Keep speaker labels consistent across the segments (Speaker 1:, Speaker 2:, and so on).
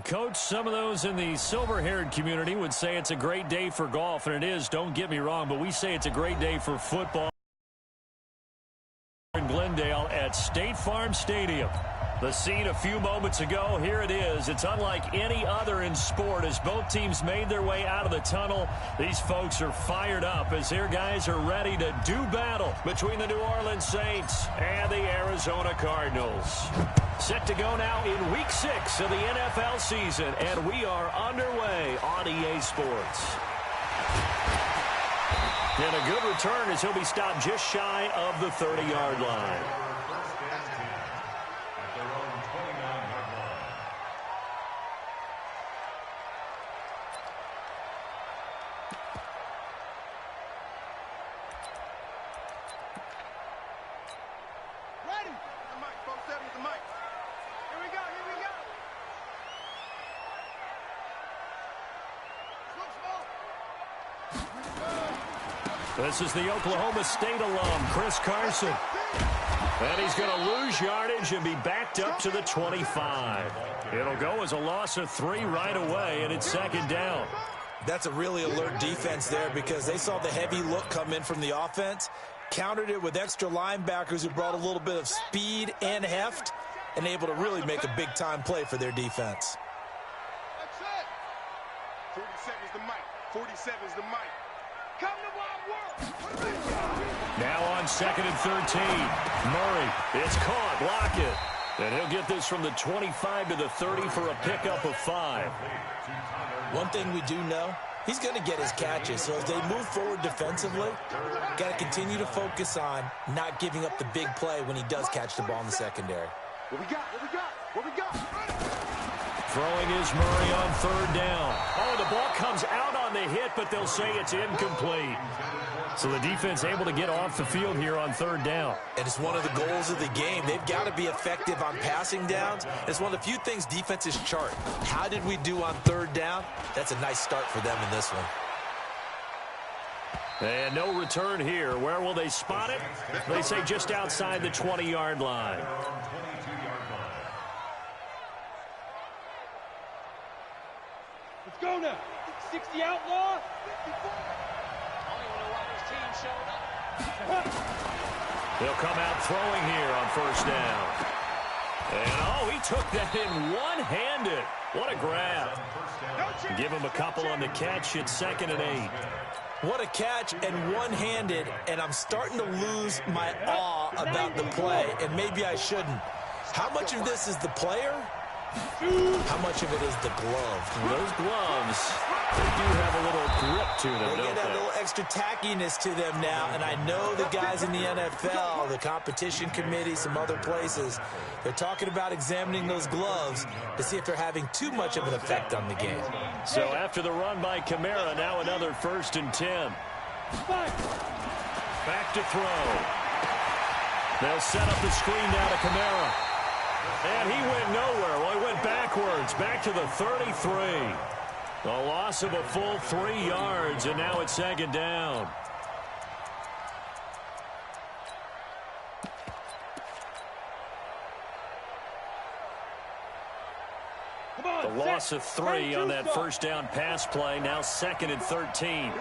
Speaker 1: Coach, some of those in the silver-haired community would say it's a great day for golf, and it is, don't get me wrong, but we say it's a great day for football in Glendale at State Farm Stadium. The scene a few moments ago, here it is. It's unlike any other in sport as both teams made their way out of the tunnel. These folks are fired up as their guys are ready to do battle between the New Orleans Saints and the Arizona Cardinals. Set to go now in Week 6 of the NFL season, and we are underway on EA Sports. And a good return as he'll be stopped just shy of the 30-yard line. This is the Oklahoma State alum, Chris Carson. And he's going to lose yardage and be backed up to the 25. It'll go as a loss of 3 right away, and it's second down.
Speaker 2: That's a really alert defense there because they saw the heavy look come in from the offense, countered it with extra linebackers who brought a little bit of speed and heft, and able to really make a big-time play for their defense.
Speaker 3: That's it. 47's the mic. 47's the mic. Come to Wild World.
Speaker 1: Now on 2nd and 13. Murray, it's caught. Block it. And he'll get this from the 25 to the 30 for a pickup of 5.
Speaker 2: One thing we do know, he's going to get his catches. So as they move forward defensively, got to continue to focus on not giving up the big play when he does catch the ball in the secondary.
Speaker 3: What we got? What we got? What we got?
Speaker 1: Throwing is Murray on 3rd down. Oh, the ball comes out on the hit, but they'll say it's incomplete. So the defense able to get off the field here on 3rd down.
Speaker 2: And it's one of the goals of the game. They've got to be effective on passing downs. It's one of the few things defenses chart. How did we do on 3rd down? That's a nice start for them in this one.
Speaker 1: And no return here. Where will they spot it? They say just outside the 20-yard line.
Speaker 4: Let's go now. 60 outlaw.
Speaker 1: He'll come out throwing here on 1st down. And, oh, he took that in one-handed. What a grab. Give him a couple on the catch at 2nd and 8.
Speaker 2: What a catch and one-handed, and I'm starting to lose my awe about the play, and maybe I shouldn't. How much of this is the player? How much of it is the glove?
Speaker 1: Those gloves, they do have a little grip to them,
Speaker 2: They get that little extra tackiness to them now, and I know the guys in the NFL, the competition committee, some other places, they're talking about examining those gloves to see if they're having too much of an effect on the game.
Speaker 1: So after the run by Kamara, now another 1st and 10. Back to throw. They'll set up the screen now to Kamara. And he went nowhere. Well, he went backwards, back to the 33. A loss of a full 3 yards, and now it's 2nd down. The loss of 3 on that 1st down pass play. Now 2nd and 13.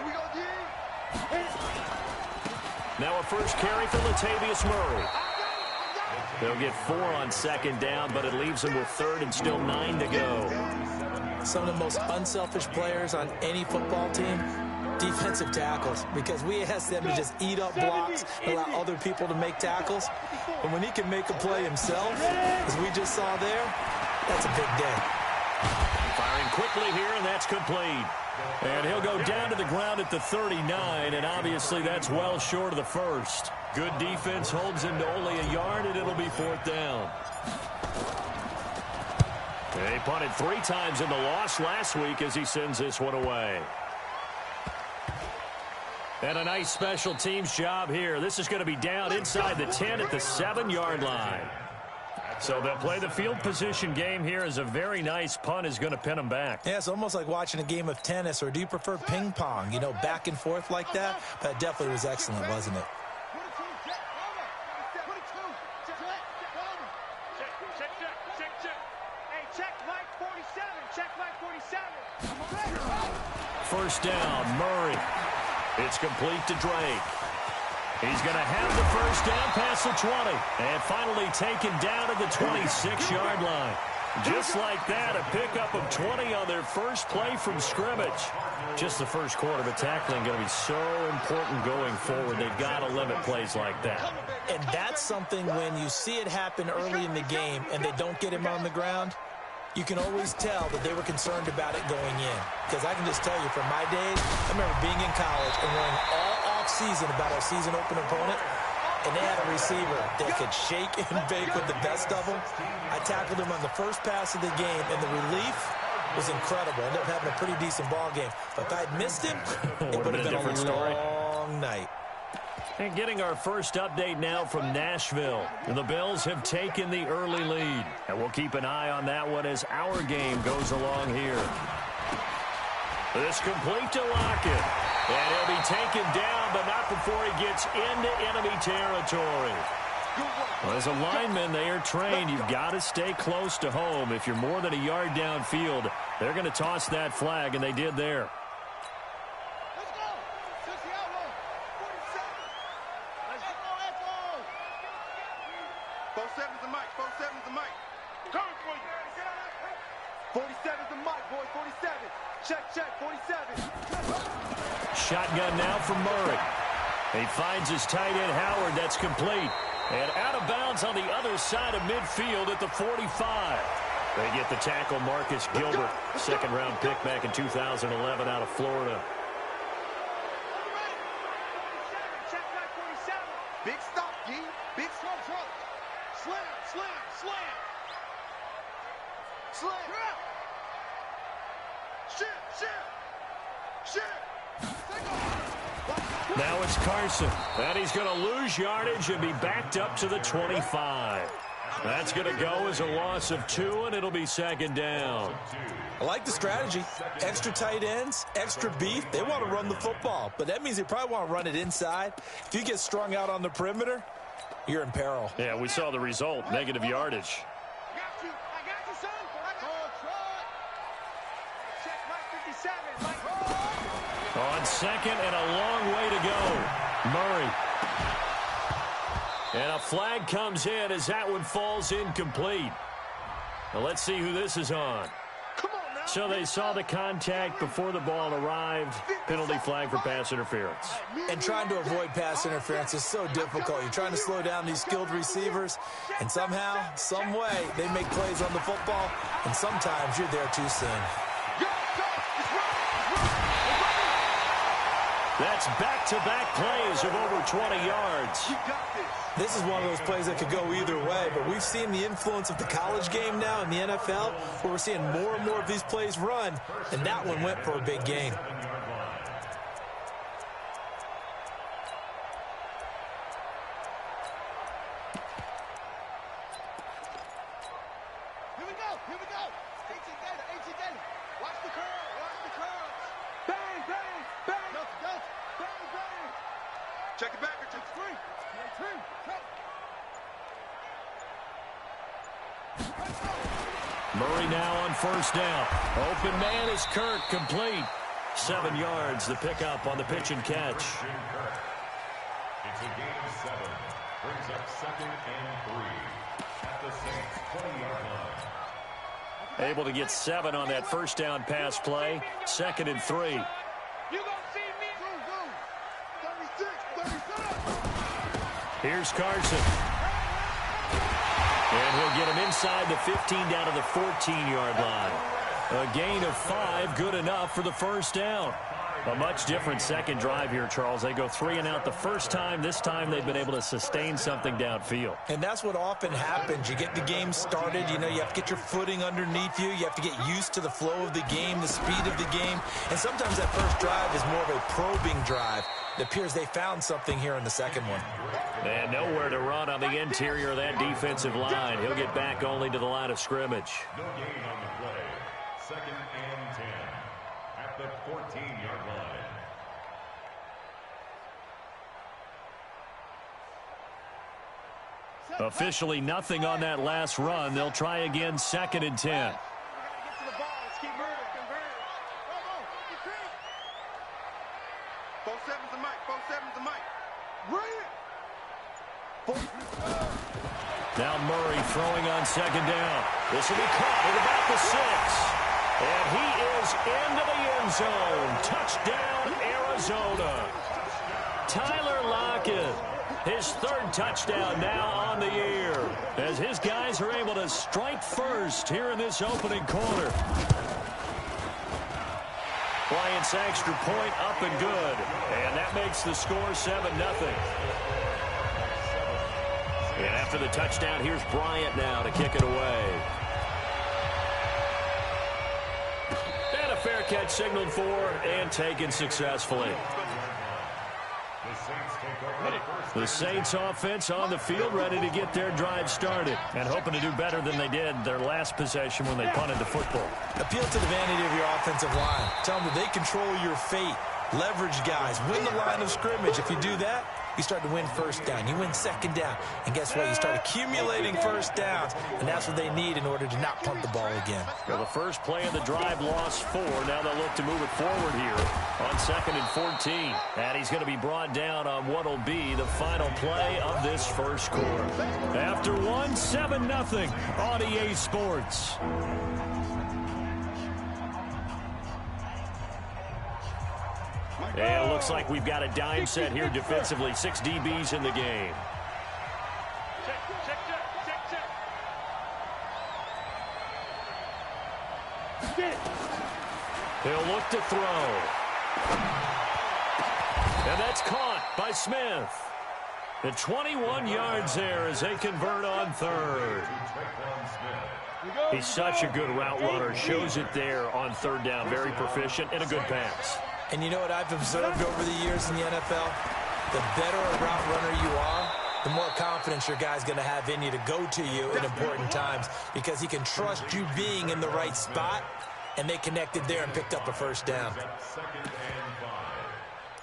Speaker 1: Now a first carry for Latavius Murray. They'll get 4 on 2nd down, but it leaves them with 3rd and still 9 to go.
Speaker 2: Some of the most unselfish players on any football team, defensive tackles, because we ask them to just eat up blocks, allow other people to make tackles. But when he can make a play himself, as we just saw there, that's a big day.
Speaker 1: Firing quickly here, and that's complete. And he'll go down to the ground at the 39, and obviously that's well short of the 1st. Good defense holds him to only a yard, and it'll be 4th down. They punted 3 times in the loss last week as he sends this one away. And a nice special teams job here. This is going to be down inside the 10 at the 7-yard line. So they'll play the field position game here as a very nice punt is going to pin them back.
Speaker 2: Yeah, it's almost like watching a game of tennis, or do you prefer ping pong, you know, back and forth like that? That definitely was excellent, wasn't it?
Speaker 1: first down. Murray. It's complete to Drake. He's going to have the first down past the 20. And finally taken down at the 26-yard line. Just like that, a pickup of 20 on their first play from scrimmage. Just the first quarter, but tackling going to be so important going forward. They've got to limit plays like that.
Speaker 2: And that's something when you see it happen early in the game and they don't get him on the ground, you can always tell that they were concerned about it going in. Because I can just tell you from my days, I remember being in college and worrying all off-season about our season open opponent. And they had a receiver that could shake and bake with the best of them. I tackled him on the first pass of the game, and the relief was incredible. Ended up having a pretty decent ball game. But if I had missed him, it would have been a long night.
Speaker 1: And getting our first update now from Nashville. The Bills have taken the early lead. And we'll keep an eye on that one as our game goes along here. This complete to Lockett. And he'll be taken down, but not before he gets into enemy territory. Well, as a lineman, they are trained. You've got to stay close to home. If you're more than a yard downfield, they're going to toss that flag, and they did there.
Speaker 3: Let's go. 60 outlaw. 47. Let's go. 47's the mic. 47's the mic. Coming for you. 47's the mic, boy. 47. Check. 47.
Speaker 1: Shotgun now from Murray. He finds his tight end, Howard. That's complete. And out of bounds on the other side of midfield at the 45. They get the tackle, Marcus Gilbert. Second-round pick back in 2011 out of Florida.
Speaker 3: Check back 47. Big stop, G. Big slam. Slam. Shit.
Speaker 1: Now it's Carson. And he's going to lose yardage and be backed up to the 25. That's going to go as a loss of 2, and it'll be second down.
Speaker 2: I like the strategy. Extra tight ends, extra beef. They want to run the football, but that means they probably want to run it inside. If you get strung out on the perimeter, you're in peril.
Speaker 1: Yeah, we saw the result, negative yardage.
Speaker 3: I got you, son. Check right 57.
Speaker 1: On second and a long way to go. Murray. And a flag comes in as that one falls incomplete. Now let's see who this is on. So they saw the contact before the ball arrived. Penalty flag for pass interference.
Speaker 2: And trying to avoid pass interference is so difficult. You're trying to slow down these skilled receivers, and somehow, some way, they make plays on the football, and sometimes you're there too soon.
Speaker 1: That's back-to-back plays of over 20 yards.
Speaker 2: This is one of those plays that could go either way, but we've seen the influence of the college game now in the NFL, where we're seeing more and more of these plays run, and that one went for a big gain.
Speaker 3: Here we go. HE Gator. Watch the curve. Bang. Go. Bang. Check it back. Check three.
Speaker 1: Murray now on first down. Open man is Kirk, complete. 7 yards, the pickup on the pitch and catch.
Speaker 5: It's a gain of 7. Brings up 2nd and 3. At the Saints' 20-yard line.
Speaker 1: Able to get 7 on that first down pass play. 2nd and 3.
Speaker 3: You gonna see me? Go. 36.
Speaker 1: Here's Carson. And he'll get him inside the 15 down to the 14-yard line. A gain of 5, good enough for the first down. A much different second drive here, Charles. They go 3 and out the first time. This time they've been able to sustain something downfield.
Speaker 2: And that's what often happens. You get the game started. You know, you have to get your footing underneath you. You have to get used to the flow of the game, the speed of the game. And sometimes that first drive is more of a probing drive. It appears they found something here in the second one.
Speaker 1: And nowhere to run on the interior of that defensive line. He'll get back only to the line of scrimmage.
Speaker 5: No gain on the play. 2nd and 10. At the 14-yard line.
Speaker 1: Officially nothing on that last run. They'll try again, 2nd and 10.
Speaker 3: 4-7's the mic. 4-7's the mic. Bring it.
Speaker 1: Now Murray throwing on second down. This will be caught at about the 6. And he is into the end zone. Touchdown, Arizona. Tyler Lockett, his third touchdown now on the year, as his guys are able to strike first here in this opening quarter. Bryant's extra point up and good. And that makes the score 7-0. And after the touchdown, here's Bryant now to kick it away. And a fair catch signaled for and taken successfully. The Saints offense on the field, ready to get their drive started and hoping to do better than they did their last possession when they punted the football.
Speaker 2: Appeal to the vanity of your offensive line. Tell them that they control your fate. Leverage guys. Win the line of scrimmage. If you do that, you start to win first down. You win second down. And guess what? You start accumulating first downs. And that's what they need in order to not punt the ball again.
Speaker 1: Well, the first play of the drive lost 4. Now they'll look to move it forward here on 2nd and 14. And he's going to be brought down on what will be the final play of this first quarter. After 7-0 on EA Sports. And it looks like we've got a dime set here defensively. 6 DBs in the game. He'll look to throw. And that's caught by Smith. The 21 yards there as they convert on 3rd. He's such a good route runner. Shows it there on 3rd down. Very proficient and a good pass.
Speaker 2: And you know what I've observed over the years in the NFL? The better a route runner you are, the more confidence your guy's going to have in you to go to you at important times because he can trust you being in the right spot, and they connected there and picked up a first down.
Speaker 5: 2nd and 5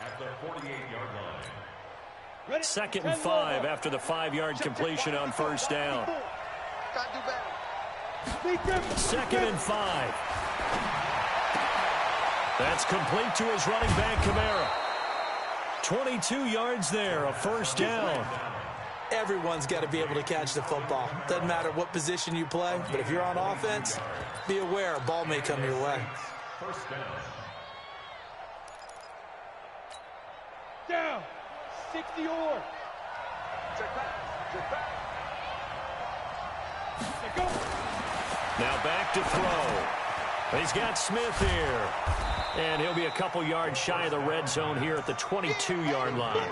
Speaker 5: at the 48-yard line.
Speaker 1: 2nd and 5 after the 5-yard completion on first down. 2nd and 5. That's complete to his running back, Kamara. 22 yards there, a first down.
Speaker 2: Everyone's got to be able to catch the football. Doesn't matter what position you play, but if you're on offense, be aware a ball may come your way.
Speaker 5: First down.
Speaker 4: Down. 60 or.
Speaker 3: Check back.
Speaker 4: Let go.
Speaker 1: Now back to throw. He's got Smith here. And he'll be a couple yards shy of the red zone here at the 22-yard line.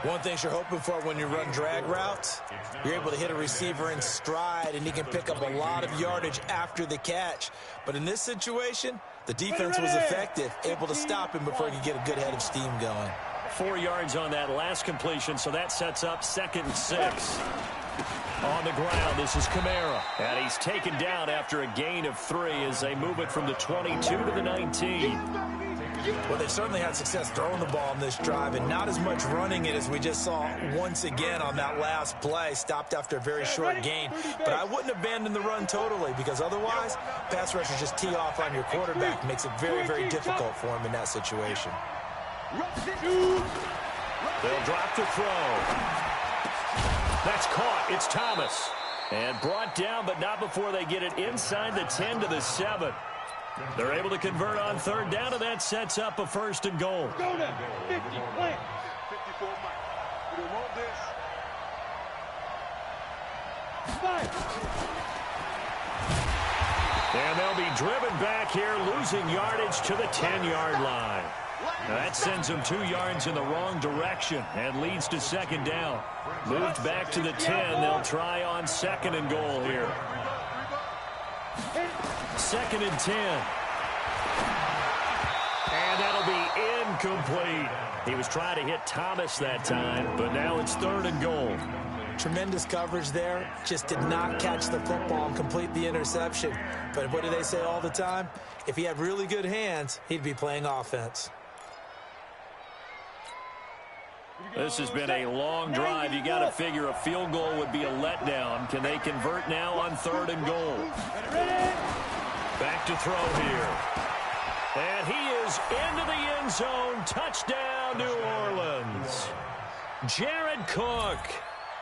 Speaker 2: One thing you're hoping for when you run drag routes, you're able to hit a receiver in stride, and he can pick up a lot of yardage after the catch. But in this situation, the defense was effective, able to stop him before he could get a good head of steam going.
Speaker 1: 4 yards on that last completion, so that sets up 2nd and 6. On the ground, this is Kamara. And he's taken down after a gain of 3 as they move it from the 22 to the 19.
Speaker 2: Well, they certainly had success throwing the ball on this drive and not as much running it as we just saw once again on that last play. Stopped after a very short gain. But I wouldn't abandon the run totally because otherwise, pass rushers just tee off on your quarterback. Makes it very, very difficult for him in that situation.
Speaker 1: They'll drop to throw. That's caught. It's Thomas. And brought down, but not before they get it inside the 10 to the 7. They're able to convert on 3rd down, and that sets up a 1st and goal.
Speaker 4: Go now. 50, plant.
Speaker 3: 54 Mike. We don't want this.
Speaker 4: 5.
Speaker 1: And they'll be driven back here, losing yardage to the 10-yard line. Now that sends them 2 yards in the wrong direction and leads to 2nd down. Moved back to the 10. They'll try on 2nd and goal here. 2nd and 10. And that'll be incomplete. He was trying to hit Thomas that time, but now it's 3rd and goal.
Speaker 2: Tremendous coverage there. Just did not catch the football and complete the interception. But what do they say all the time? If he had really good hands, he'd be playing offense.
Speaker 1: This has been a long drive. You got to figure a field goal would be a letdown. Can they convert now on 3rd and goal? Back to throw here. And he is goes into the end zone. Touchdown, New Orleans. Jared Cook,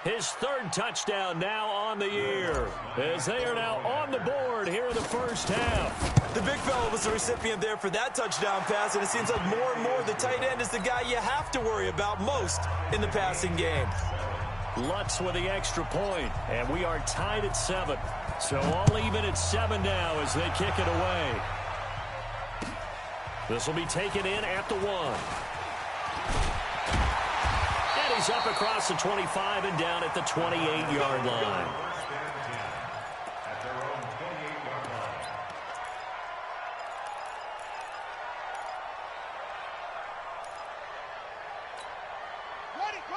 Speaker 1: his third touchdown now on the year, as they are now on the board here in the first half.
Speaker 2: The big fella was the recipient there for that touchdown pass, and it seems like more and more the tight end is the guy you have to worry about most in the passing game.
Speaker 1: Lutz with the extra point, and we are tied at 7. So all even at 7 now as they kick it away. This will be taken in at the 1. And he's up across the 25 and down at the 28-yard line.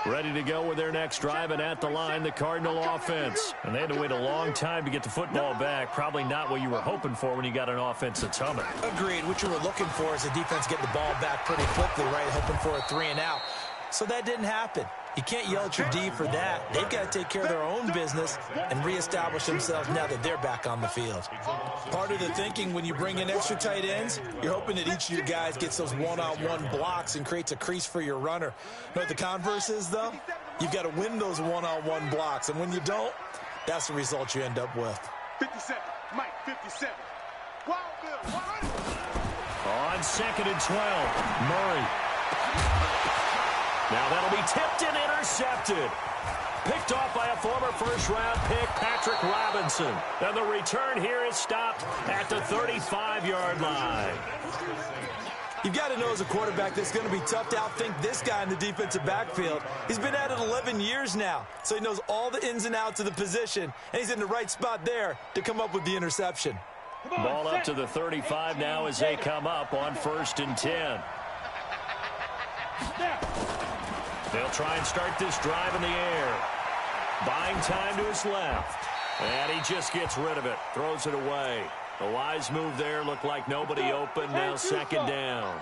Speaker 1: Ready to go with their next drive, and at the line, the Cardinal offense. And they had to wait a long time to get the football back. Probably not what you were hoping for when you got an offense that's humming.
Speaker 2: Agreed. What you were looking for is the defense getting the ball back pretty quickly, right? Hoping for a 3 and out. So that didn't happen. You can't yell at your D for that. They've got to take care of their own business and reestablish themselves now that they're back on the field. Part of the thinking when you bring in extra tight ends, you're hoping that each of your guys gets those one-on-one blocks and creates a crease for your runner. You know what the converse is, though? You've got to win those one-on-one blocks, and when you don't, that's the result you end up with.
Speaker 3: 57, Mike, 57. Wild Bill, 100.
Speaker 1: On 2nd and 12, Murray. Now that'll be tipped and intercepted. Picked off by a former first-round pick, Patrick Robinson. And the return here is stopped at the 35-yard line.
Speaker 2: You've got to know as a quarterback that it's going to be tough to outthink this guy in the defensive backfield. He's been at it 11 years now, so he knows all the ins and outs of the position, and he's in the right spot there to come up with the interception.
Speaker 1: Ball up to the 35 now as they come up on 1st and 10. They'll try and start this drive in the air. Buying time to his left. And he just gets rid of it. Throws it away. A wise move there. Looked like nobody open. Now 2nd down.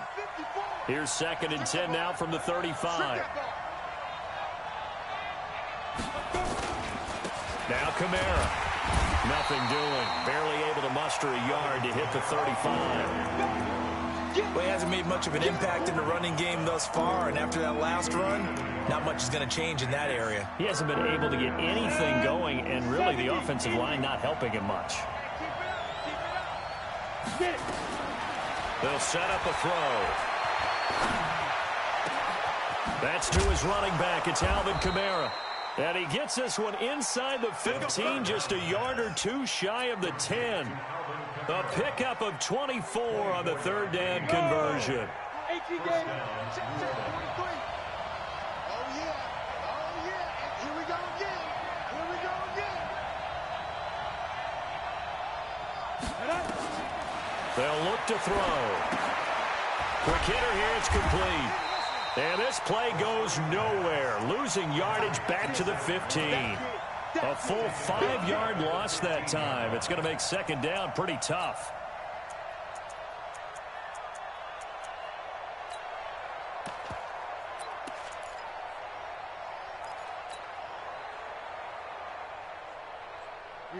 Speaker 1: Here's 2nd and 10 now from the 35. Now Kamara. Nothing doing. Barely able to muster a yard to hit the 35.
Speaker 2: Well, he hasn't made much of an impact in the running game thus far, and after that last run, not much is going to change in that area.
Speaker 1: He hasn't been able to get anything going, and really the offensive line not helping him much. They'll set up a throw. That's to his running back. It's Alvin Kamara. And he gets this one inside the 15, just a yard or two shy of the 10. A pickup of 24 on the 3rd down conversion.
Speaker 3: Oh, yeah. Here we go again.
Speaker 1: They'll look to throw. Quick hitter here. It's complete. And this play goes nowhere. Losing yardage back to the 15. A full 5-yard loss that time. It's going to make 2nd down pretty tough.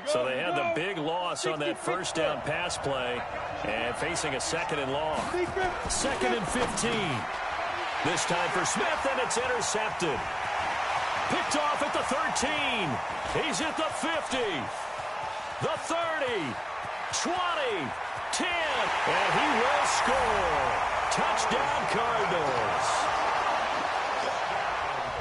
Speaker 1: So they had the big loss on that 1st down pass play and facing a 2nd and long. 2nd and 15. This time for Smith, and it's intercepted. Picked off at the 13. He's at the 50. The 30. 20. 10. And he will score. Touchdown Cardinals.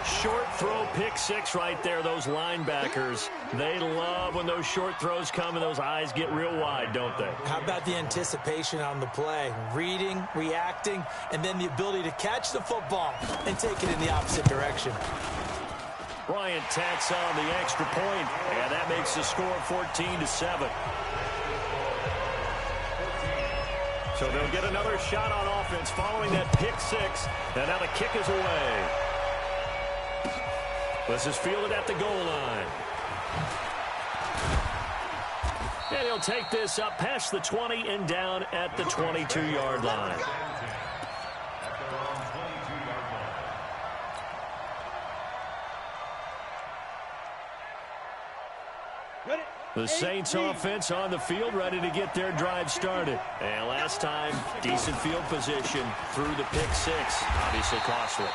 Speaker 1: Short throw, pick 6 right there. Those linebackers, they love when those short throws come and those eyes get real wide, don't they?
Speaker 2: How about the anticipation on the play? Reading, reacting, and then the ability to catch the football and take it in the opposite direction.
Speaker 1: Bryant tacks on the extra point, and that makes the score 14-7. So they'll get another shot on offense following that pick 6, and now the kick is away. This is fielded at the goal line. And he'll take this up past the 20 and down at the 22-yard line.
Speaker 4: Ready?
Speaker 1: The Saints offense on the field, ready to get their drive started. And last time, decent field position through the pick six. Obviously costly.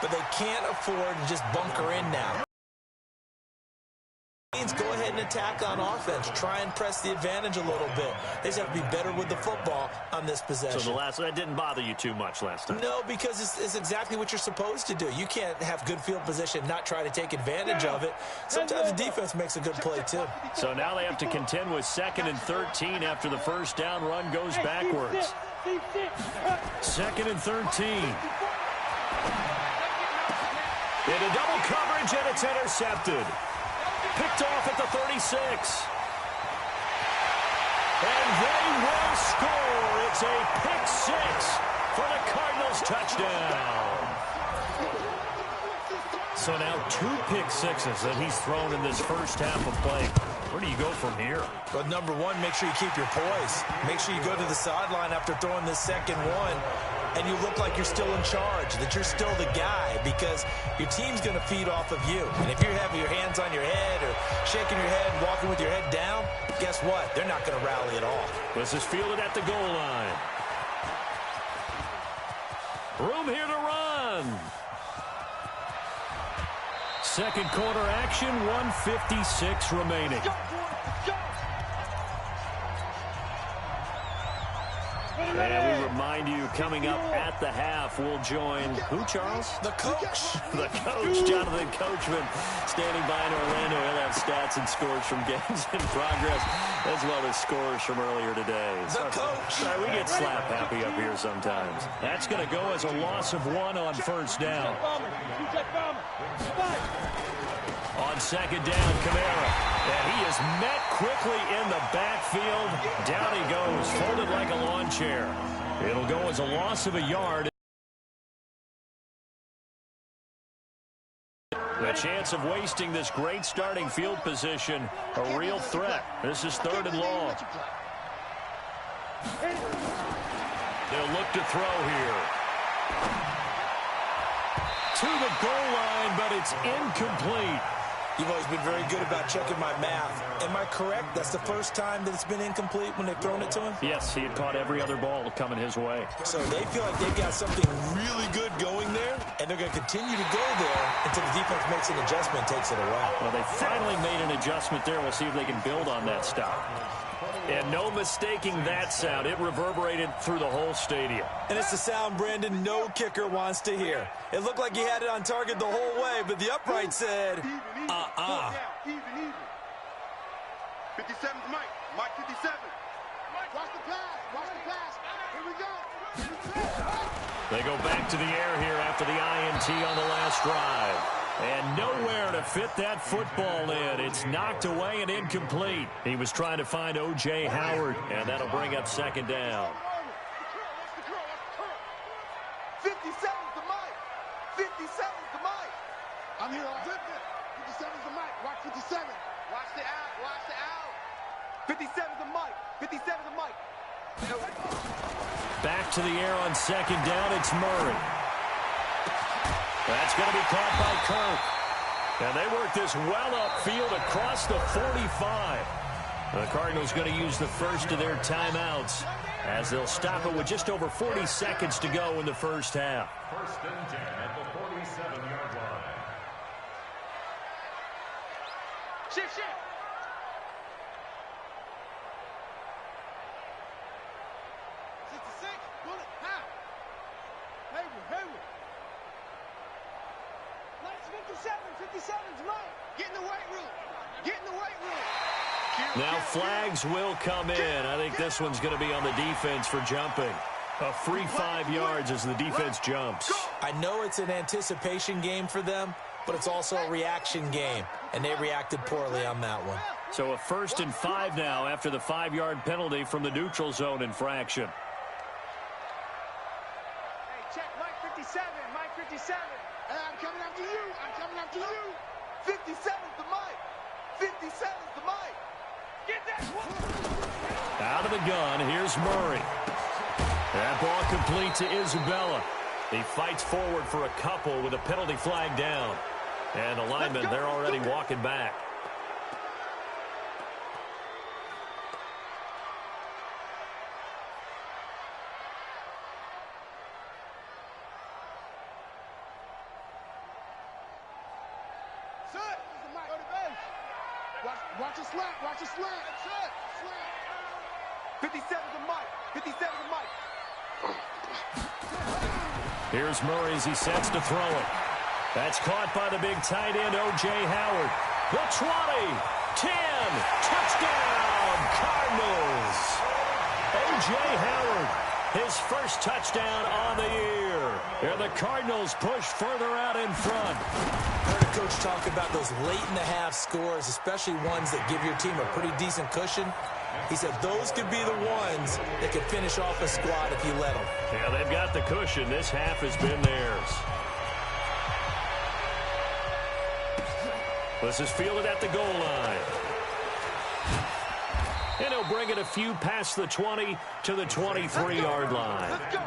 Speaker 2: But they can't afford to just bunker in now. Go ahead and attack on offense. Try and press the advantage a little bit. They just have to be better with the football on this possession.
Speaker 1: So that didn't bother you too much last time?
Speaker 2: No, because it's exactly what you're supposed to do. You can't have good field position, not try to take advantage of it. Sometimes the defense makes a good play, too.
Speaker 1: So now they have to contend with 2nd and 13 after the first down run goes backwards. 2nd and 13. Into double coverage, and it's intercepted. Picked off at the 36. And they will score. It's a pick six for the Cardinals touchdown. So now 2 pick sixes that he's thrown in this first half of play. Where do you go from here?
Speaker 2: Well, number one, make sure you keep your poise. Make sure you go to the sideline after throwing this second one, and you look like you're still in charge, that you're still the guy, because your team's going to feed off of you. And if you're having your hands on your head or shaking your head, walking with your head down, guess what? They're not going to rally at all.
Speaker 1: This is fielded at the goal line. Room here to run. Second quarter action, 1:56 remaining. And we remind you, coming up at the half, we'll join who, Charles?
Speaker 2: The coach.
Speaker 1: The coach, Jonathan Coachman, standing by in Orlando. He'll have stats and scores from games in progress, as well as scores from earlier today.
Speaker 2: The coach.
Speaker 1: Sorry, we get slap happy up here sometimes. That's going to go as a loss of 1 on first down. On second down, Kamara. And he is met quickly in the backfield. Down he goes, folded like a lawn chair. It'll go as a loss of a yard. The chance of wasting this great starting field position, a real threat. This is 3rd and long. They'll look to throw here. To the goal line, but it's incomplete.
Speaker 2: You've always been very good about checking my math. Am I correct? That's the first time that it's been incomplete when they've thrown it to him?
Speaker 1: Yes, he had caught every other ball coming his way.
Speaker 2: So they feel like they've got something really good going there, and they're going to continue to go there until the defense makes an adjustment and takes it away.
Speaker 1: Well, they finally made an adjustment there. We'll see if they can build on that stop. And no mistaking that sound. It reverberated through the whole stadium.
Speaker 2: And it's the sound, Brandon, no kicker wants to hear. It looked like he had it on target the whole way, but the upright said,
Speaker 3: Even. 57's Mike. Mike 57. Watch the pass. Here we go.
Speaker 1: They go back to the air here after the INT on the last drive. And nowhere to fit that football in. It's knocked away and incomplete. He was trying to find O.J. Howard, and that'll bring up second down.
Speaker 3: 57's the Mike. 57's the Mike. I'm here all good. 57's the Mike. Watch 57. Watch the out. 57's the Mike. 57's the Mike.
Speaker 1: Back to the air on second down. It's Murray. That's going to be caught by Kirk. And they work this well upfield across the 45. The Cardinals going to use the first of their timeouts as they'll stop it with just over 40 seconds to go in the first half.
Speaker 5: 1st and 10 at the 47-yard line.
Speaker 3: Shift. 66. Bullet. How? Hayward. Let's 57's Mike. Get in the weight room.
Speaker 1: Now flags will come in. I think this one's going to be on the defense for jumping. A free 5 yards as the defense jumps.
Speaker 2: I know it's an anticipation game for them, but it's also a reaction game, and they reacted poorly on that one.
Speaker 1: So a 1st and 5 now after the 5-yard penalty from the neutral zone infraction.
Speaker 3: Hey, check Mike 57. Hey, I'm coming after you. 57's the Mike. 57's the Mike. Get that one.
Speaker 1: Out of the gun, here's Murray. That ball complete to Isabella. He fights forward for a couple with a penalty flag down. And the linemen, they're already walking back.
Speaker 3: Watch a slant. Watch a slant. That's it. Slant. 57's a Mike. 57's a Mike.
Speaker 1: Here's Murray as he sets to throw it. That's caught by the big tight end, O.J. Howard. The 20, 10, touchdown, Cardinals. O.J. Howard, his first touchdown on the year. And the Cardinals push further out in front.
Speaker 2: I heard a coach talk about those late-in-the-half scores, especially ones that give your team a pretty decent cushion. He said those could be the ones that could finish off a squad if you let them.
Speaker 1: Yeah, they've got the cushion. This half has been theirs. This is fielded at the goal line. And he'll bring it a few past the 20 to the 23-yard line.
Speaker 3: Let's go.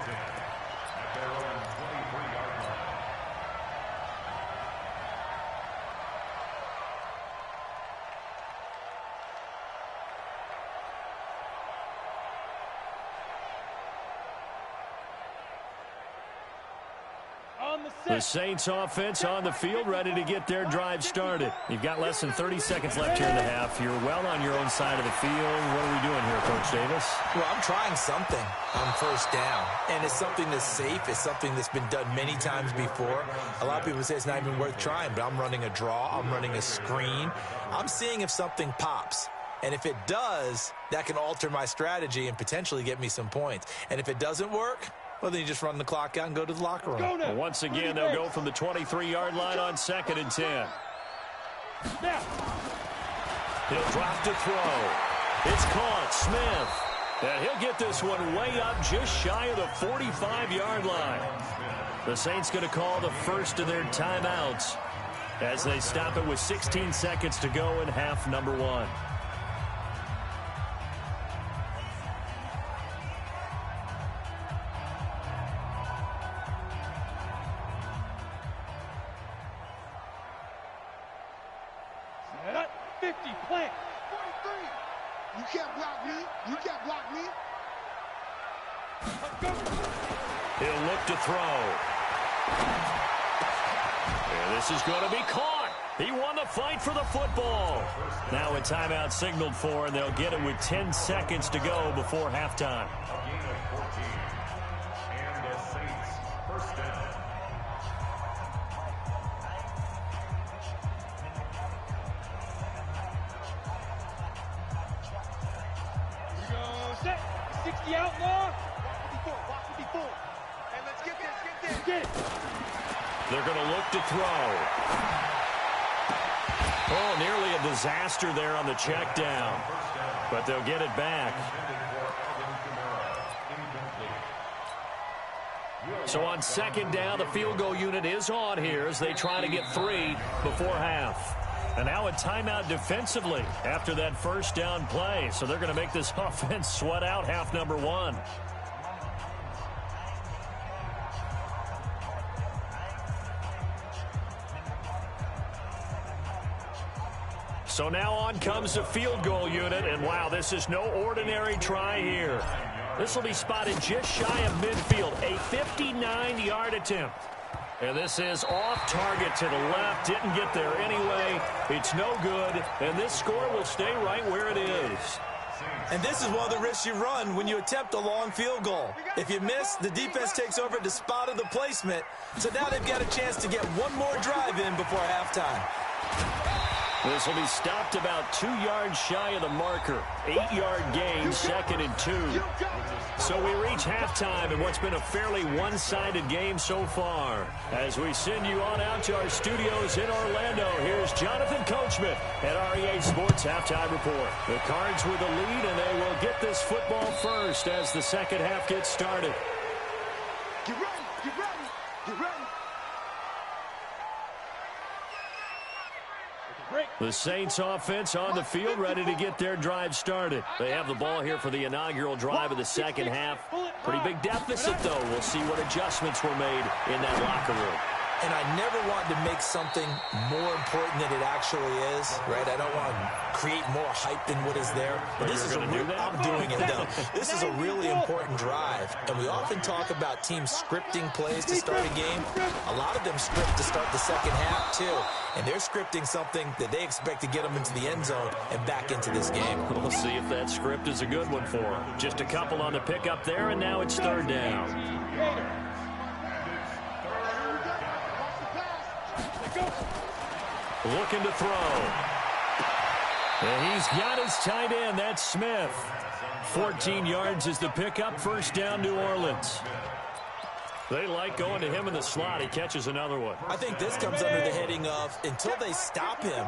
Speaker 1: The Saints offense on the field, ready to get their drive started. You've got less than 30 seconds left here in the half. You're well on your own side of the field. What are we doing here, Coach Davis?
Speaker 2: Well, I'm trying something on first down, and it's something that's safe. It's something that's been done many times before. A lot of people say it's not even worth trying, but I'm running a draw. I'm running a screen. I'm seeing if something pops. And if it does, that can alter my strategy and potentially get me some points. And if it doesn't work, well, then you just run the clock out and go to the locker room.
Speaker 1: Well, once again, they'll go from the 23-yard line on 2nd and 10. He'll drop to throw. It's caught. Smith. And he'll get this one way up just shy of the 45-yard line. The Saints going to call the first of their timeouts as they stop it with 16 seconds to go in half number 1. He'll look to throw. And this is going to be caught. He won the fight for the football. Now a timeout signaled for, and they'll get it with 10 seconds to go before halftime.
Speaker 5: And the Saints first down.
Speaker 4: Here we go, set. 60 outlaw.
Speaker 3: Watch 54. Hey, let's get this.
Speaker 4: Get it.
Speaker 1: They're going to look to throw. Oh, nearly a disaster there on the check down. But they'll get it back. So on 2nd down, the field goal unit is on here as they try to get 3 before half. And now a timeout defensively after that first down play. So they're going to make this offense sweat out half number 1. So now on comes the field goal unit, and wow, this is no ordinary try here. This will be spotted just shy of midfield, a 59-yard attempt. And this is off target to the left, didn't get there anyway. It's no good, and this score will stay right where it is.
Speaker 2: And this is one of the risks you run when you attempt a long field goal. If you miss, the defense takes over at the spot of the placement. So now they've got a chance to get one more drive in before halftime.
Speaker 1: This will be stopped about 2 yards shy of the marker. 8-yard gain, 2nd and 2. So we reach halftime in what's been a fairly one-sided game so far. As we send you on out to our studios in Orlando, here's Jonathan Coachman at REA Sports Halftime Report. The Cards with the lead, and they will get this football first as the second half gets started.
Speaker 3: Get ready. Get ready. Get ready.
Speaker 1: The Saints offense on the field ready to get their drive started. They have the ball here for the inaugural drive of the second half. Pretty big deficit, though. We'll see what adjustments were made in that locker room.
Speaker 2: And I never want to make something more important than it actually is, right? I don't want to create more hype than what is there. But this is a real, I'm doing it, though. This is a really important drive. And we often talk about teams scripting plays to start a game. A lot of them script to start the second half, too. And they're scripting something that they expect to get them into the end zone and back into this game.
Speaker 1: We'll see if that script is a good one for them. Just a couple on the pickup there, and now it's third down. Looking to throw. And he's got his tight end. That's Smith. 14 yards is the pickup. First down, New Orleans. They like going to him in the slot. He catches another one.
Speaker 2: I think this comes under the heading of, until they stop him,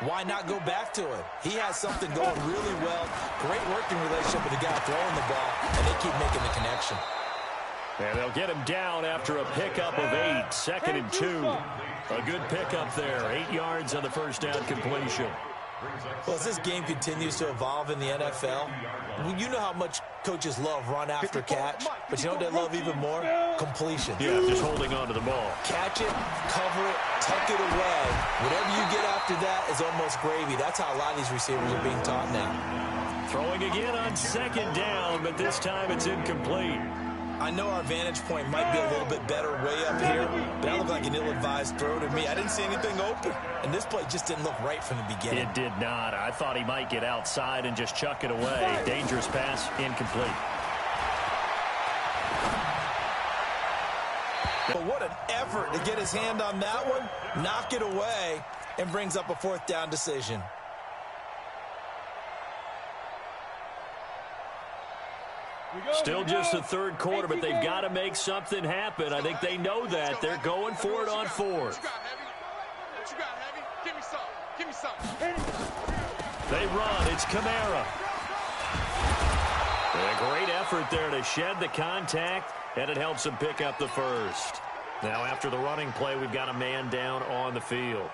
Speaker 2: why not go back to it? He has something going really well. Great working relationship with the guy throwing the ball, and they keep making the connection.
Speaker 1: And they'll get him down after a pickup of 8. 2nd and 2. A good pickup there. 8 yards on the first down completion.
Speaker 2: Well, as this game continues to evolve in the NFL, you know how much coaches love run after catch, but you know what they love even more? Completion.
Speaker 1: Yeah, just holding on to the ball.
Speaker 2: Catch it, cover it, tuck it away. Whatever you get after that is almost gravy. That's how a lot of these receivers are being taught now.
Speaker 1: Throwing again on 2nd down, but this time it's incomplete.
Speaker 2: I know our vantage point might be a little bit better way up here, but that looked like an ill-advised throw to me. I didn't see anything open, and this play just didn't look right from the beginning.
Speaker 1: It did not. I thought he might get outside and just chuck it away. Dangerous pass, incomplete.
Speaker 2: But what an effort to get his hand on that one, knock it away, and brings up a 4th down decision.
Speaker 1: Still just the third quarter, but they've got to make something happen. I think they know that. They're going for it on 4th.
Speaker 3: What you got, Heavy? Give me some. Give me some.
Speaker 1: They run. It's Kamara. A great effort there to shed the contact, and it helps him pick up the first. Now, after the running play, we've got a man down on the field.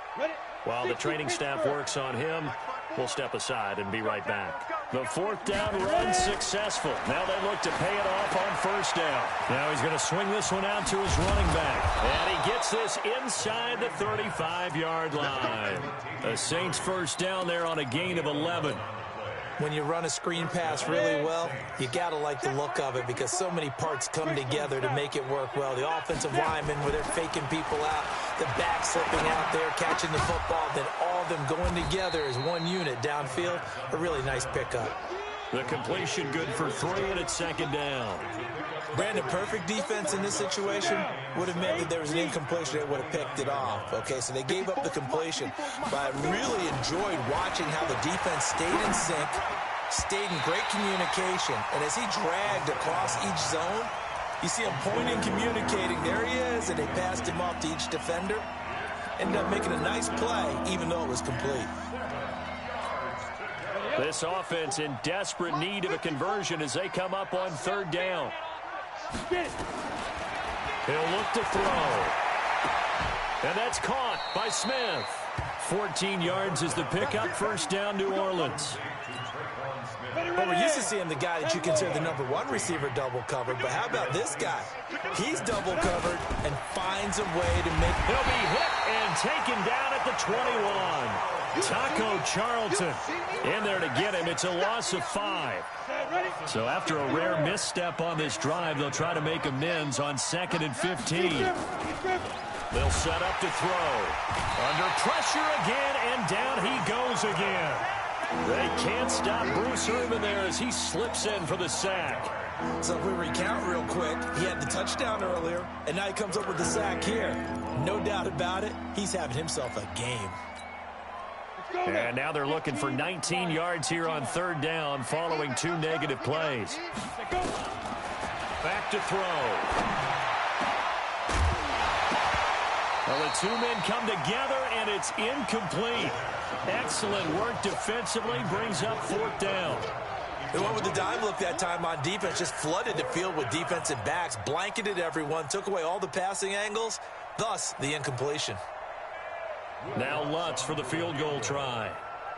Speaker 1: While the training staff works on him, we'll step aside and be right back. The 4th down run successful. Now they look to pay it off on 1st down. Now he's going to swing this one out to his running back. And he gets this inside the 35-yard line. The Saints 1st down there on a gain of 11.
Speaker 2: When you run a screen pass really well, you got to like the look of it because so many parts come together to make it work well. The offensive linemen, where they're faking people out, the back slipping out there, catching the football, then all of them going together as one unit downfield. A really nice pickup.
Speaker 1: The completion good for 3, and it's 2nd down.
Speaker 2: Brandon, perfect defense in this situation would have meant that there was an incompletion. They would have picked it off. Okay, so they gave up the completion. But I really enjoyed watching how the defense stayed in sync, stayed in great communication. And as he dragged across each zone, you see him pointing, communicating. There he is, and they passed him off to each defender. Ended up making a nice play, even though it was complete.
Speaker 1: This offense in desperate need of a conversion as they come up on 3rd down. He'll look to throw. And that's caught by Smith. 14 yards is the pickup. 1st down, New Orleans.
Speaker 2: Well, we're used to seeing the guy that you consider the #1 receiver double covered, but how about this guy? He's double covered and finds a way to make...
Speaker 1: He'll be hit and taken down at the 21. Taco Charlton in there to get him. It's a loss of 5. So after a rare misstep on this drive, they'll try to make amends on 2nd and 15. They'll set up to throw. Under pressure again, and down he goes again. They can't stop Bruce Irvin there as he slips in for the sack.
Speaker 2: So if we recount real quick, he had the touchdown earlier, and now he comes up with the sack here. No doubt about it, he's having himself a game.
Speaker 1: And now they're looking for 19 yards here on 3rd down following 2 negative plays. Back to throw. Well, the 2 men come together, and it's incomplete. Excellent work defensively, brings up 4th down.
Speaker 2: They went with the dime look that time on defense, just flooded the field with defensive backs, blanketed everyone, took away all the passing angles, thus the incompletion.
Speaker 1: Now Lutz for the field goal try.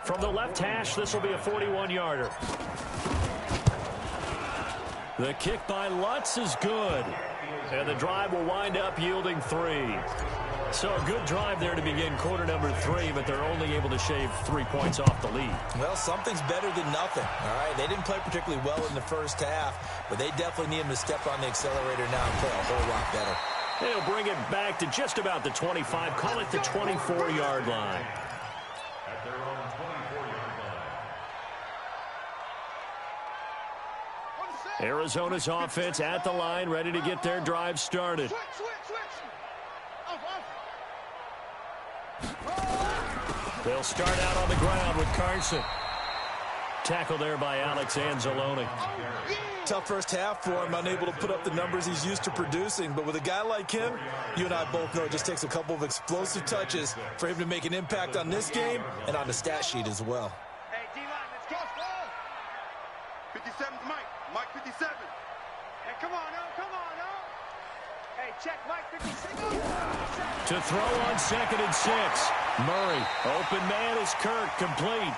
Speaker 1: From the left hash, this will be a 41-yarder. The kick by Lutz is good. And the drive will wind up yielding 3. So a good drive there to begin quarter number 3, but they're only able to shave 3 points off the lead.
Speaker 2: Well, something's better than nothing, all right? They didn't play particularly well in the first half, but they definitely need them to step on the accelerator now and play a whole lot better.
Speaker 1: They'll bring it back to just about the 25, call it the 24-yard line.
Speaker 5: At their own 24-yard line.
Speaker 1: Arizona's offense at the line, ready to get their drive started. They'll start out on the ground with Carson. Tackle there by Alex Anzalone.
Speaker 2: Tough first half for him, unable to put up the numbers he's used to producing. But with a guy like him, you and I both know it just takes a couple of explosive touches for him to make an impact on this game and on the stat sheet as well.
Speaker 3: Hey, D-line, let's go. 57's Mike. Mike 57.
Speaker 4: Hey, come on, no. Hey, check Mike 56.
Speaker 1: To throw on 2nd and 6. Murray, open man is Kirk, complete.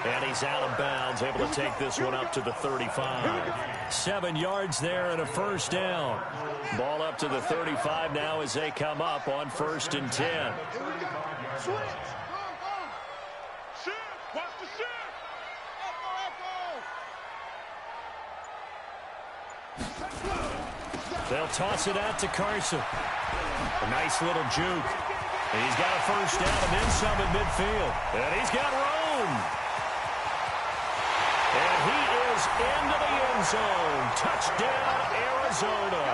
Speaker 1: And he's out of bounds, able to take this one up to the 35. 7 yards there and a first down. Ball up to the 35 now as they come up on 1st and 10.
Speaker 3: Switch. Shift. Watch the shift.
Speaker 1: They'll toss it out to Carson. A nice little juke. He's got a first down and then some in midfield. And he's got room. And he is into the end zone. Touchdown, Arizona.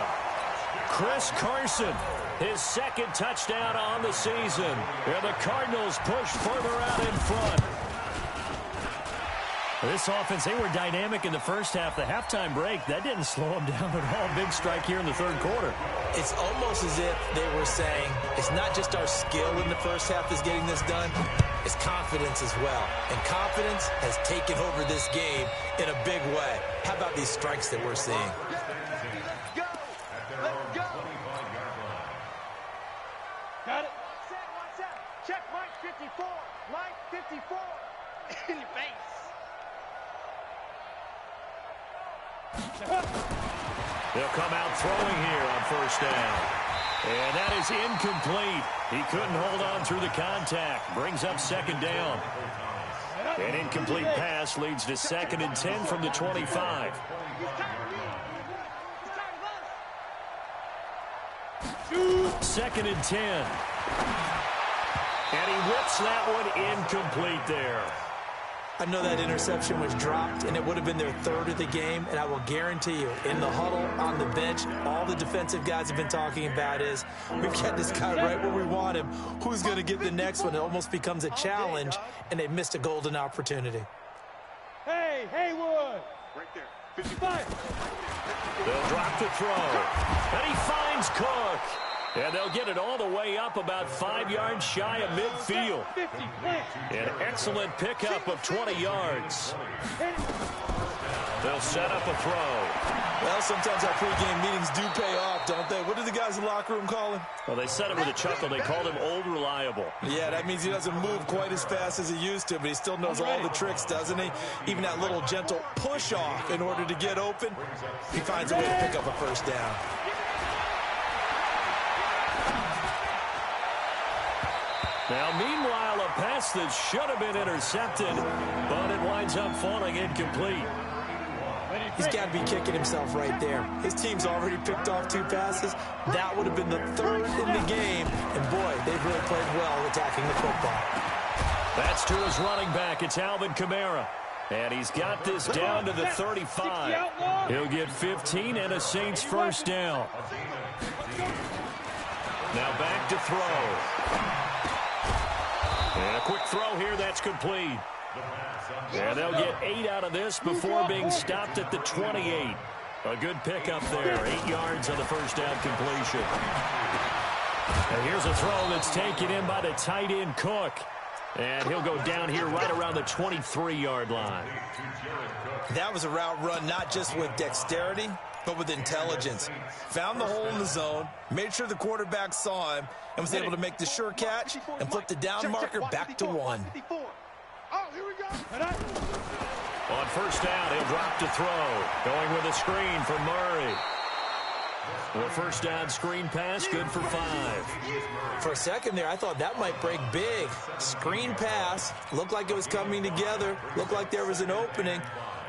Speaker 1: Chris Carson, his 2nd touchdown on the season. And the Cardinals push further out in front. This offense, they were dynamic in the first half. The halftime break, that didn't slow them down at all. Big strike here in the 3rd quarter.
Speaker 2: It's almost as if they were saying, it's not just our skill in the first half that's getting this done, it's confidence as well. And confidence has taken over this game in a big way. How about these strikes that we're seeing?
Speaker 3: Go. Let's go.
Speaker 4: Got it. One set. Check Mike 54. Mike 54. In your face.
Speaker 1: They'll come out throwing here on 1st down. And that is incomplete. He couldn't hold on through the contact. Brings up 2nd down. An incomplete pass leads to 2nd and 10 from the 25. 2nd and 10. And he whips that one incomplete there.
Speaker 2: I know that interception was dropped, and it would have been their 3rd of the game, and I will guarantee you, in the huddle, on the bench, all the defensive guys have been talking about is, we've got this guy right where we want him. Who's going to get the next one? It almost becomes a challenge, and they missed a golden opportunity.
Speaker 4: Hey, Haywood.
Speaker 3: Right there. 55.
Speaker 1: They'll drop the throw. And he finds Cook. And they'll get it all the way up about 5 yards shy of midfield.
Speaker 4: 50.
Speaker 1: An excellent pickup of 20 yards. They'll set up a throw.
Speaker 2: Well, sometimes our pregame meetings do pay off, don't they? What do the guys in the locker room call him?
Speaker 1: Well, they said it with a chuckle. They called him Old Reliable.
Speaker 2: Yeah, that means he doesn't move quite as fast as he used to, but he still knows all the tricks, doesn't he? Even that little gentle push-off in order to get open, he finds a way to pick up a first down.
Speaker 1: Now, meanwhile, a pass that should have been intercepted, but it winds up falling incomplete.
Speaker 2: He's got to be kicking himself right there. His team's already picked off 2 passes. That would have been the 3rd in the game. And, boy, they've really played well attacking the football.
Speaker 1: That's to his running back. It's Alvin Kamara. And he's got this down to the 35. He'll get 15 and a Saints first down. Now back to throw. And a quick throw here, that's complete. And they'll get 8 out of this before being stopped at the 28. A good pickup there, 8 yards on the first down completion. And here's a throw that's taken in by the tight end Cook. And he'll go down here right around the 23-yard line.
Speaker 2: That was a route run not just with dexterity, but with intelligence. Found the hole in the zone, made sure the quarterback saw him, and was able to make the sure catch and flip the down marker back to 1.
Speaker 3: Oh, here we go.
Speaker 1: On first down, he'll drop to throw. Going with a screen for Murray. The first down screen pass, good for 5.
Speaker 2: For a second there, I thought that might break big. Screen pass, looked like it was coming together, looked like there was an opening.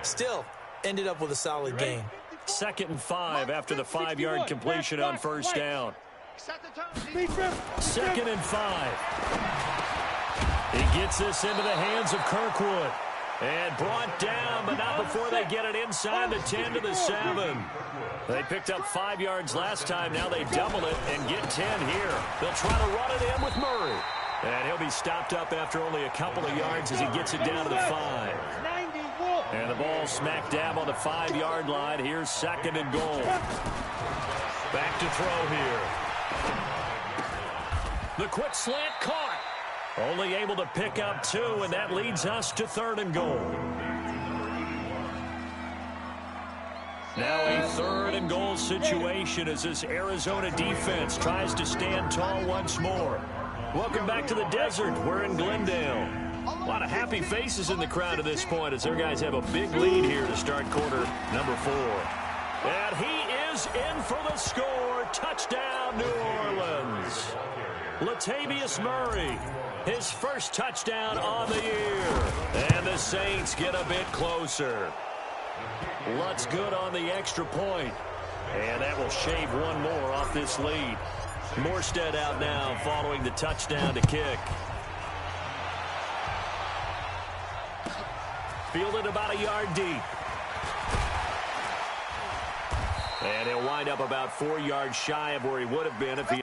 Speaker 2: Still, ended up with a solid gain.
Speaker 1: 2nd and 5 after the 5-yard completion on first down. 2nd and 5. He gets this into the hands of Kirkwood. And brought down, but not before they get it inside the 10 to the 7. They picked up 5 yards last time. Now they double it and get 10 here. They'll try to run it in with Murray. And he'll be stopped up after only a couple of yards as he gets it down to the 5. And the ball smack dab on the 5-yard line. Here's 2nd and goal. Back to throw here. The quick slant caught. Only able to pick up 2, and that leads us to 3rd and goal. Now a 3rd and goal situation as this Arizona defense tries to stand tall once more. Welcome back to the desert. We're in Glendale. A lot of happy faces in the crowd at this point as their guys have a big lead here to start quarter number 4. And he is in for the score. Touchdown, New Orleans. Latavius Murray, his first touchdown on the year. And the Saints get a bit closer. Lutz good on the extra point. And that will shave one more off this lead. Morstead out now following the touchdown to kick. Fielded about a yard deep. And he'll wind up about 4 yards shy of where he would have been if he...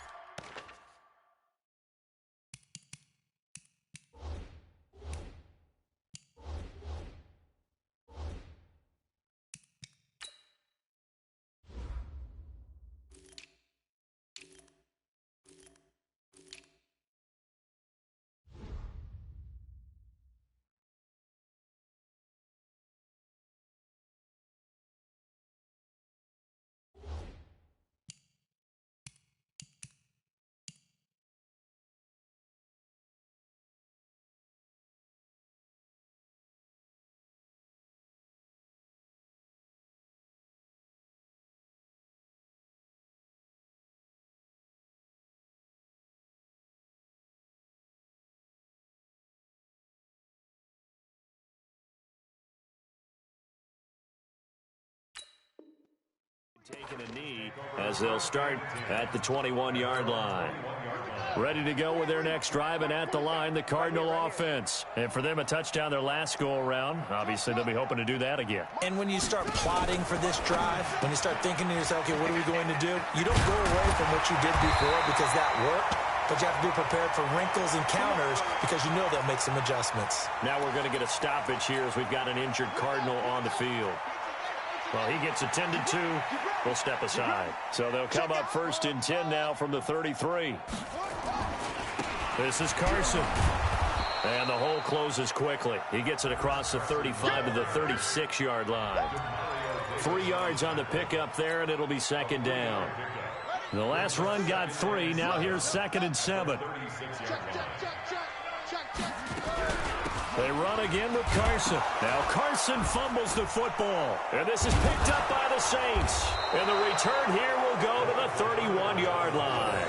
Speaker 1: Taking a knee as they'll start at the 21-yard line. Ready to go with their next drive, and at the line, the Cardinal offense. And for them, a touchdown their last go-around. Obviously, they'll be hoping to do that again.
Speaker 2: And when you start plotting for this drive, when you start thinking to yourself, okay, what are we going to do? You don't go away from what you did before because that worked, but you have to be prepared for wrinkles and counters because you know they'll make some adjustments.
Speaker 1: Now we're going to get a stoppage here as we've got an injured Cardinal on the field. Well, he gets attended to. We'll step aside. So they'll come up 1st and 10 now from the 33. This is Carson. And the hole closes quickly. He gets it across the 35 to the 36-yard line. 3 yards on the pickup there, and it'll be 2nd down. The last run got 3. Now here's 2nd and 7. They run again with Carson. Now Carson fumbles the football. And this is picked up by the Saints. And the return here will go to the 31-yard line.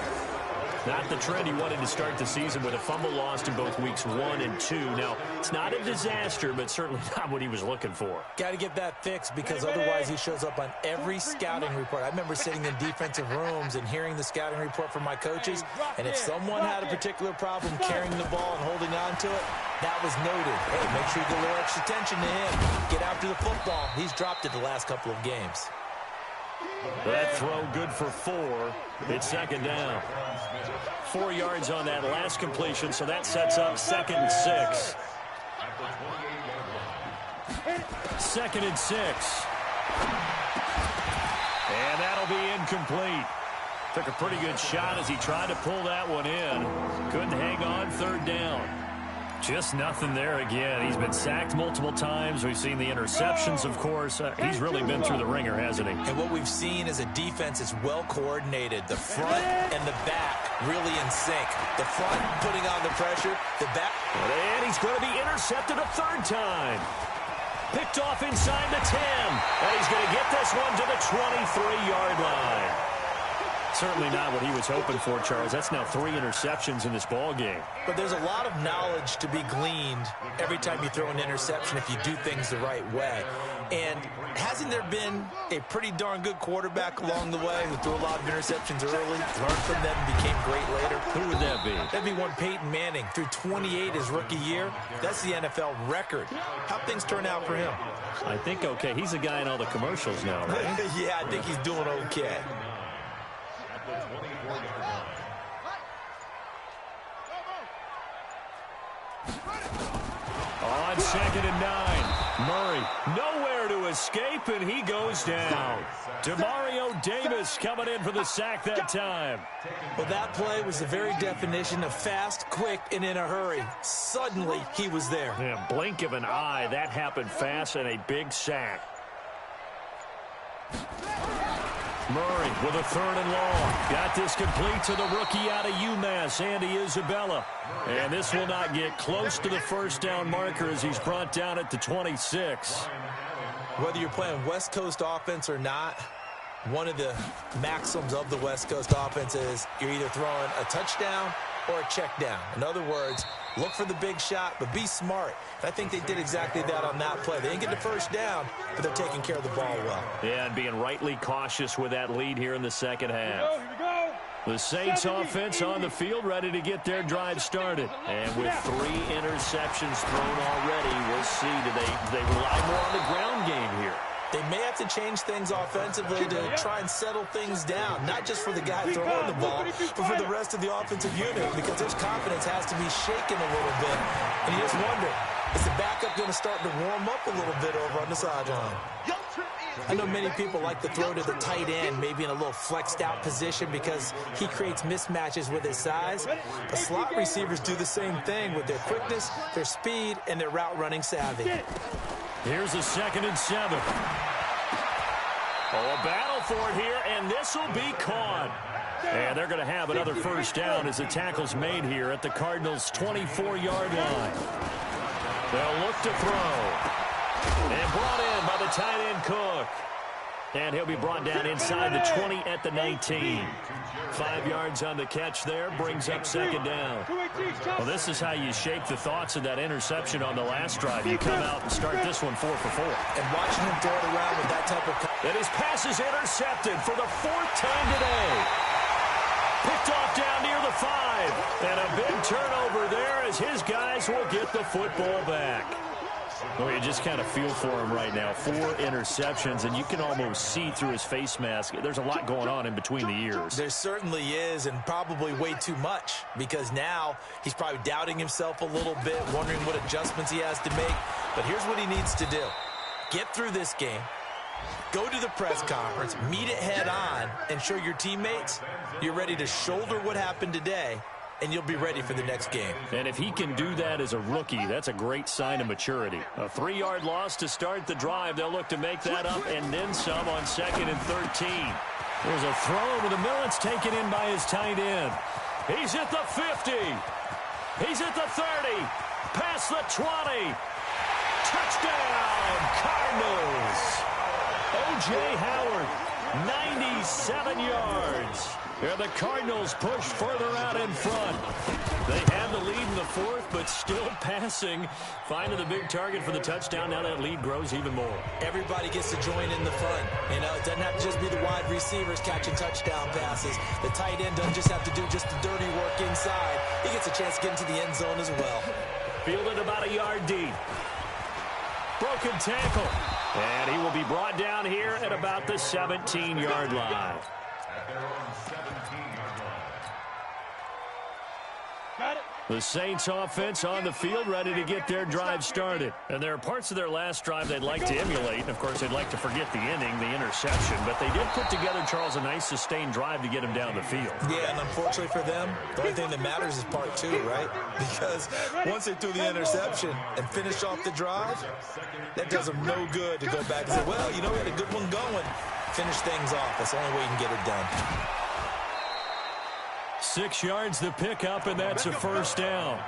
Speaker 1: Not the trend he wanted to start the season with a fumble lost in both weeks 1 and 2. Now, it's not a disaster, but certainly not what he was looking for.
Speaker 2: Got to get that fixed because otherwise he shows up on every scouting report. I remember sitting in defensive rooms and hearing the scouting report from my coaches, and if someone had a particular problem carrying the ball and holding on to it, that was noted. Hey, make sure you get a little extra attention to him. Get after the football. He's dropped it the last couple of games.
Speaker 1: That throw good for 4. It's 2nd down. 4 yards on that last completion, so that sets up 2nd and 6. 2nd and 6. And that'll be incomplete. Took a pretty good shot as he tried to pull that one in. Couldn't hang on 3rd down. Just nothing there again. He's been sacked multiple times. We've seen the interceptions, of course. He's really been through the ringer, hasn't he?
Speaker 2: And what we've seen is a defense that's well coordinated. The front and the back really in sync. The front putting on the pressure. The back.
Speaker 1: And he's going to be intercepted a 3rd time. Picked off inside the 10. And he's going to get this one to the 23-yard line. certainly not what he was hoping for, Charles. That's now 3 interceptions in this ball game.
Speaker 2: But there's a lot of knowledge to be gleaned every time you throw an interception if you do things the right way. And hasn't there been a pretty darn good quarterback along the way who threw a lot of interceptions early, learned from them, and became great later?
Speaker 1: Who would that be?
Speaker 2: That'd be one Peyton Manning. Threw 28 his rookie year. That's the NFL record. How'd things turn out for him?
Speaker 1: I think okay. He's a guy in all the commercials now, right?
Speaker 2: Yeah, I think he's doing okay.
Speaker 1: On 2nd and 9, Murray nowhere to escape, and he goes down. Demario Davis coming in for the sack that time.
Speaker 2: Well, that play was the very definition of fast, quick, and in a hurry. Suddenly, he was there.
Speaker 1: Yeah, blink of an eye, that happened fast, and a big sack. Murray with a 3rd and long. Got this complete to the rookie out of UMass, Andy Isabella. And this will not get close to the first down marker as he's brought down at the 26.
Speaker 2: Whether you're playing West Coast offense or not, one of the maxims of the West Coast offense is you're either throwing a touchdown or a check down. In other words, look for the big shot, but be smart. And I think they did exactly that on that play. They didn't get the first down, but they're taking care of the ball well.
Speaker 1: Yeah, and being rightly cautious with that lead here in the second half.
Speaker 4: Here we go.
Speaker 1: The Saints offense on the field ready to get their drive started. And with 3 interceptions thrown already, we'll see. Do they rely more on the ground game here?
Speaker 2: They may have to change things offensively to try and settle things down, not just for the guy throwing the ball, but for the rest of the offensive unit, because his confidence has to be shaken a little bit. And you just wonder, is the backup going to start to warm up a little bit over on the sideline? I know many people like to throw to the tight end, maybe in a little flexed out position because he creates mismatches with his size. But slot receivers do the same thing with their quickness, their speed, and their route running savvy.
Speaker 1: Here's a 2nd and 7. Oh, a battle for it here, and this will be caught. And they're going to have another first down as the tackle's made here at the Cardinals' 24-yard line. They'll look to throw. And brought in by the tight end Cook. And he'll be brought down inside the 20 at the 19. 5 yards on the catch there, brings up 2nd down. Well, this is how you shake the thoughts of that interception on the last drive. You come out and start this one 4 for 4.
Speaker 2: And watching him throw it around with that type of...
Speaker 1: And his pass is intercepted for the 4th time today. Picked off down near the 5. And a big turnover there as his guys will get the football back. Well, you just kind of feel for him right now. 4 interceptions, and you can almost see through his face mask. There's a lot going on in between the ears.
Speaker 2: There certainly is, and probably way too much, because now he's probably doubting himself a little bit, wondering what adjustments he has to make. But here's what he needs to do. Get through this game, go to the press conference, meet it head on, and show your teammates you're ready to shoulder what happened today, and you'll be ready for the next game.
Speaker 1: And if he can do that as a rookie, that's a great sign of maturity. A 3-yard loss to start the drive. They'll look to make that up and then some on 2nd and 13. There's a throw over the middle. It's taken in by his tight end. He's at the 50. He's at the 30. Past the 20. Touchdown, Cardinals. O.J. Howard, 97 yards. And the Cardinals push further out in front. They have the lead in the 4th, but still passing. Finding the big target for the touchdown. Now that lead grows even more.
Speaker 2: Everybody gets to join in the fun. You know, it doesn't have to just be the wide receivers catching touchdown passes. The tight end doesn't just have to do just the dirty work inside. He gets a chance to get into the end zone as well.
Speaker 1: Fielded about a yard deep. Broken tackle. And he will be brought down here at about the 17-yard line. The Saints offense on the field ready to get their drive started. And there are parts of their last drive they'd like to emulate. And, of course, they'd like to forget the inning, the interception. But they did put together, Charles, a nice sustained drive to get him down the field.
Speaker 2: Yeah, and unfortunately for them, the only thing that matters is part 2, right? Because once they threw the interception and finished off the drive, that does them no good to go back and say, well, you know, we had a good one going. Finish things off. That's the only way you can get it done.
Speaker 1: 6 yards to pick up, and that's a first down.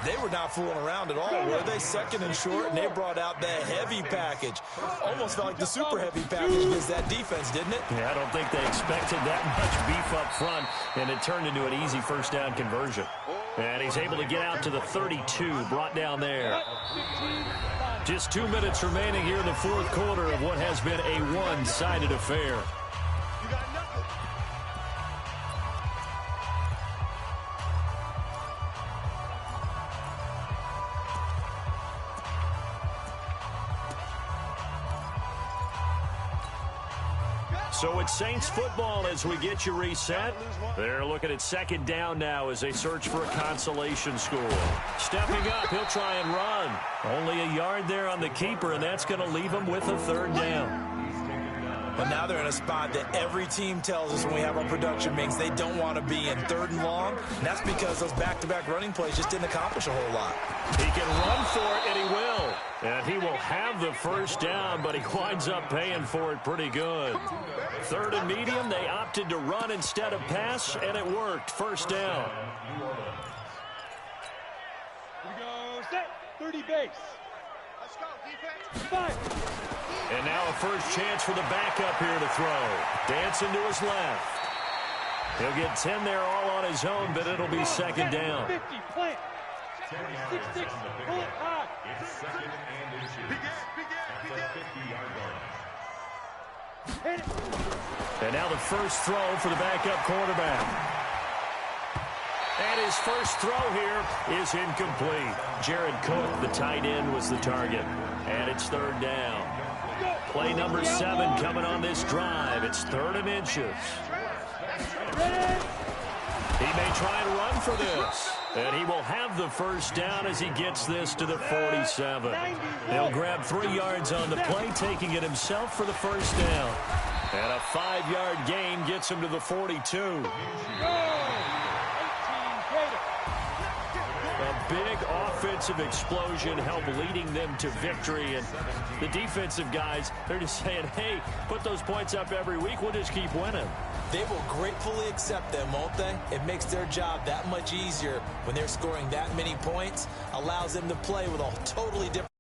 Speaker 2: They were not fooling around at all, were they? Second and short, and they brought out the heavy package. Almost felt like the super heavy package against that defense, didn't it?
Speaker 1: Yeah, I don't think they expected that much beef up front, and it turned into an easy first down conversion. And he's able to get out to the 32, brought down there. Just 2 minutes remaining here in the fourth quarter of what has been a one-sided affair. So it's Saints football as we get you reset. They're looking at second down now as they search for a consolation score. Stepping up, he'll try and run. Only a yard there on the keeper, and that's going to leave him with a third down.
Speaker 2: But now they're in a spot that every team tells us when we have our production meetings they don't want to be in, third and long. And that's because those back-to-back running plays just didn't accomplish a whole lot.
Speaker 1: He can run for it, and he will. And he will have the first down, but he winds up paying for it pretty good. Third and medium, they opted to run instead of pass, and it worked. First down.
Speaker 4: Here we go, set, 30 base.
Speaker 3: Let's go, defense.
Speaker 4: 5.
Speaker 1: And now a first chance for the backup here to throw. Dancing to his left. He'll get 10 there all on his own, but it'll be second down.
Speaker 4: 50, plant. 6, pull it high.
Speaker 5: It's second and inches. At the 50-yard line.
Speaker 4: Hit it.
Speaker 1: And now the first throw for the backup quarterback. And his first throw here is incomplete. Jared Cook, the tight end, was the target. And it's third down. Play number 7 coming on this drive. It's third and inches. He may try and run for this. And he will have the first down as he gets this to the 47. He'll grab 3 yards on the play, taking it himself for the first down. And a 5-yard gain gets him to the 42. A big offensive explosion helped leading them to victory. And the defensive guys, they're just saying, hey, put those points up every week. We'll just keep winning.
Speaker 2: They will gratefully accept them, won't they? It makes their job that much easier when they're scoring that many points. Allows them to play with a totally different